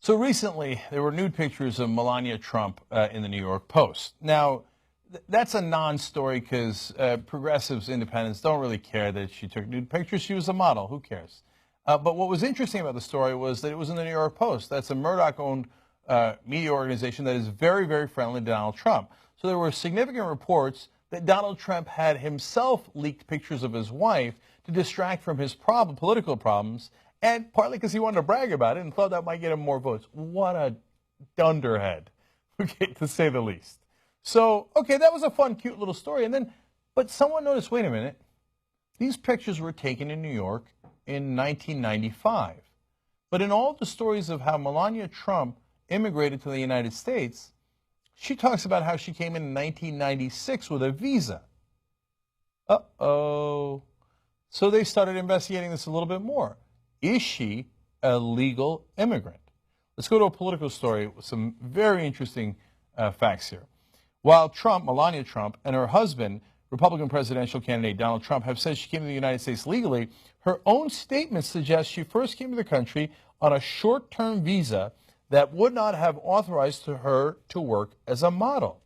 So recently, there were nude pictures of Melania Trump in the New York Post. Now, that's a non-story because progressives, independents don't really care that she took nude pictures. She was a model. Who cares? But what was interesting about the story was that it was in the New York Post. That's a Murdoch-owned media organization that is very, very friendly to Donald Trump. So there were significant reports that Donald Trump had himself leaked pictures of his wife to distract from his political problems, and partly because he wanted to brag about it and thought that might get him more votes. What a dunderhead, okay, to say the least. So, okay, that was a fun, cute little story. But someone noticed, wait a minute, these pictures were taken in New York in 1995. But in all the stories of how Melania Trump immigrated to the United States, she talks about how she came in 1996 with a visa. Uh-oh. So they started investigating this a little bit more. Is she a legal immigrant? Let's go to a political story with some very interesting facts here. While Melania Trump, and her husband, Republican presidential candidate Donald Trump, have said she came to the United States legally, her own statement suggests she first came to the country on a short-term visa that would not have authorized her to work as a model.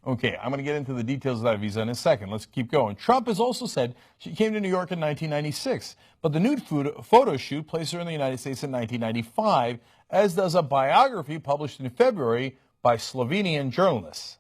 Okay, I'm going to get into the details of that visa in a second. Let's keep going. Trump has also said she came to New York in 1996, but the nude photo shoot placed her in the United States in 1995, as does a biography published in February by Slovenian journalists.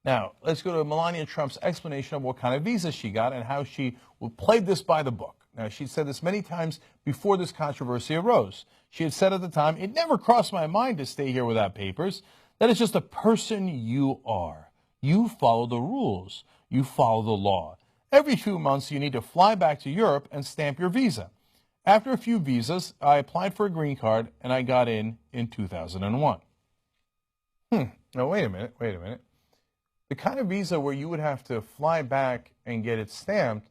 Now, let's go to Melania Trump's explanation of what kind of visa she got and how she played this by the book. Now, she said this many times before this controversy arose. She had said at the time, "It never crossed my mind to stay here without papers. That is just the person you are. You follow the rules. You follow the law. Every few months, you need to fly back to Europe and stamp your visa. After a few visas, I applied for a green card, and I got in 2001. Now, wait a minute. The kind of visa where you would have to fly back and get it stamped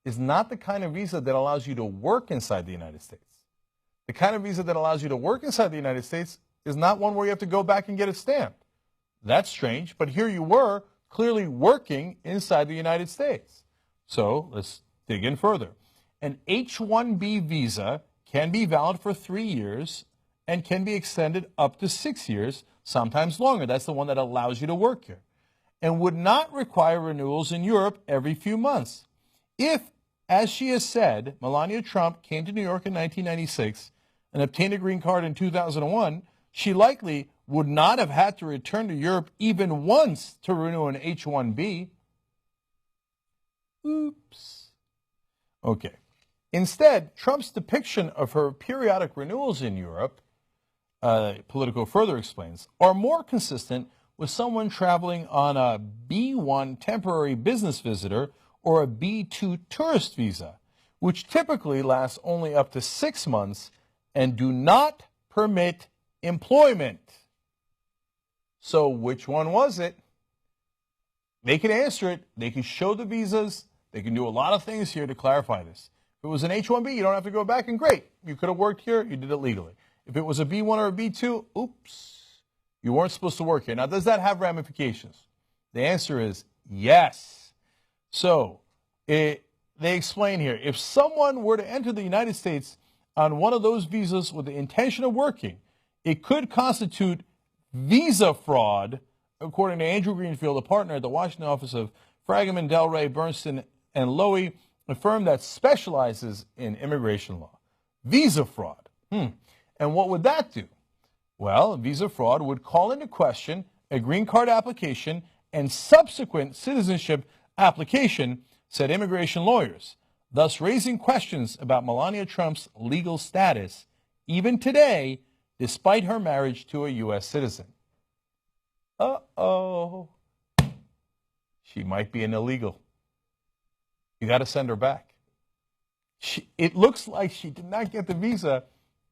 is not the kind of visa that allows you to work inside the United States. The kind of visa that allows you to work inside the United States is not one where you have to go back and get it stamped. That's strange, but here you were clearly working inside the United States. So let's dig in further. An H-1B visa can be valid for 3 years and can be extended up to 6 years, sometimes longer. That's the one that allows you to work here, and would not require renewals in Europe every few months. If, as she has said, Melania Trump came to New York in 1996 and obtained a green card in 2001, she likely would not have had to return to Europe even once to renew an H-1B. Oops. Okay. Instead, Trump's depiction of her periodic renewals in Europe, Politico further explains, are more consistent with someone traveling on a B-1 temporary business visitor or a B-2 tourist visa, which typically lasts only up to 6 months and do not permit employment. So which one was it? They can answer it. They can show the visas. They can do a lot of things here to clarify this. If it was an H-1B, you don't have to go back, and great. You could have worked here. You did it legally. If it was a B-1 or a B-2, oops, you weren't supposed to work here. Now, does that have ramifications? The answer is yes. So they explain here, if someone were to enter the United States on one of those visas with the intention of working, it could constitute visa fraud, according to Andrew Greenfield, a partner at the Washington office of Fragman, Del Rey, Bernstein, and Lowy, a firm that specializes in immigration law. Visa fraud. And what would that do? Well, visa fraud would call into question a green card application and subsequent citizenship application, said immigration lawyers, thus raising questions about Melania Trump's legal status, even today, despite her marriage to a U.S. citizen. Uh-oh. She might be an illegal. You got to send her back. It looks like she did not get the visa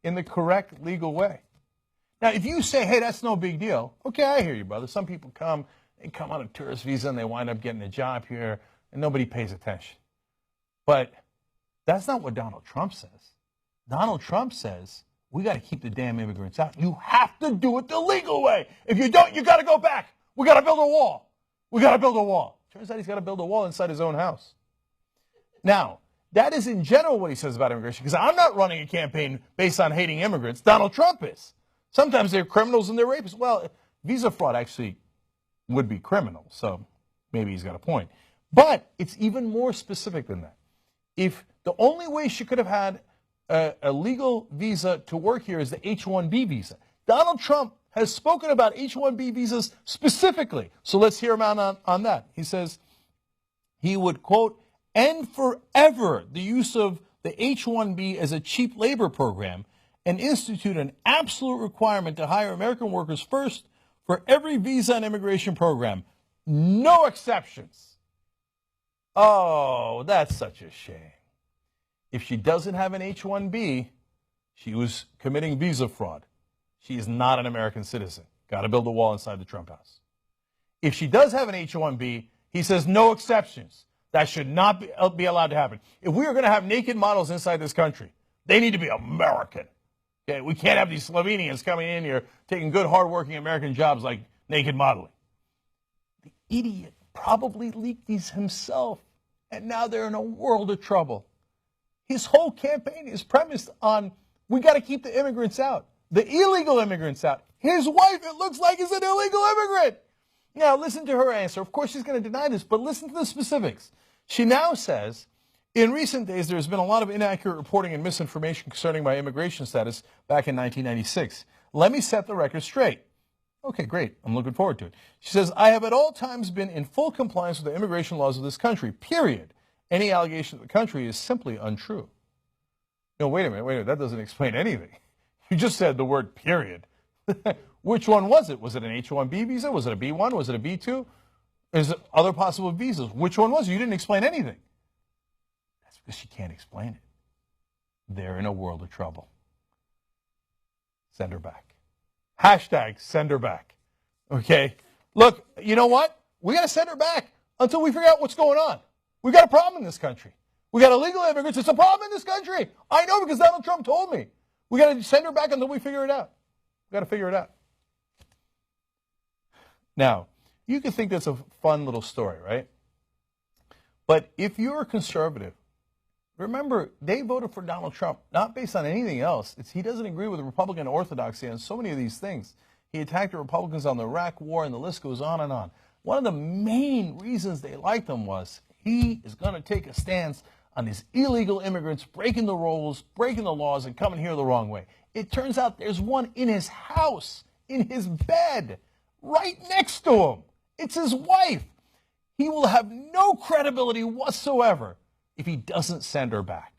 in the correct legal way. Now, if you say, hey, that's no big deal, okay, I hear you, brother. Some people come on a tourist visa and they wind up getting a job here and nobody pays attention. But that's not what Donald Trump says. Donald Trump says, we got to keep the damn immigrants out. You have to do it the legal way. If you don't, you got to go back. We got to build a wall. We got to build a wall. Turns out he's got to build a wall inside his own house. Now, That is in general what he says about immigration, because I'm not running a campaign based on hating immigrants. Donald Trump is. Sometimes they're criminals and they're rapists. Well, visa fraud actually would be criminal, so maybe he's got a point. But it's even more specific than that. If the only way she could have had a legal visa to work here is the H-1B visa, Donald Trump has spoken about H-1B visas specifically. So let's hear him out on that. He says he would, quote, end forever the use of the H-1B as a cheap labor program and institute an absolute requirement to hire American workers first for every visa and immigration program. No exceptions. Oh, that's such a shame. If she doesn't have an H-1B, she was committing visa fraud. She is not an American citizen. Got to build a wall inside the Trump house. If she does have an H-1B, he says no exceptions. That should not be allowed to happen. If we are going to have naked models inside this country, they need to be American. Okay? We can't have these Slovenians coming in here taking good, hardworking American jobs like naked modeling. The idiot probably leaked these himself, and now they're in a world of trouble. His whole campaign is premised on we got to keep the immigrants out, the illegal immigrants out. His wife, it looks like, is an illegal immigrant. Now, listen to her answer. Of course, she's going to deny this, but listen to the specifics. She now says, in recent days, there's been a lot of inaccurate reporting and misinformation concerning my immigration status back in 1996. Let me set the record straight. Okay, great. I'm looking forward to it. She says, I have at all times been in full compliance with the immigration laws of this country, period. Any allegation of the country is simply untrue. No, wait a minute. That doesn't explain anything. You just said the word period. Which one was it? Was it an H-1B visa? Was it a B-1? Was it a B-2? Is it other possible visas? Which one was it? You didn't explain anything. That's because she can't explain it. They're in a world of trouble. Send her back. Hashtag send her back. Okay? Look, you know what? We got to send her back until we figure out what's going on. We got a problem in this country. We got illegal immigrants. It's a problem in this country. I know because Donald Trump told me. We got to send her back until we figure it out. We got to figure it out. Now, you can think that's a fun little story, right? But if you're a conservative, remember, they voted for Donald Trump, not based on anything else. He doesn't agree with Republican orthodoxy on so many of these things. He attacked the Republicans on the Iraq War, and the list goes on and on. One of the main reasons they liked him was he is going to take a stance on these illegal immigrants breaking the rules, breaking the laws, and coming here the wrong way. It turns out there's one in his house, in his bed, right next to him. It's his wife. He will have no credibility whatsoever if he doesn't send her back.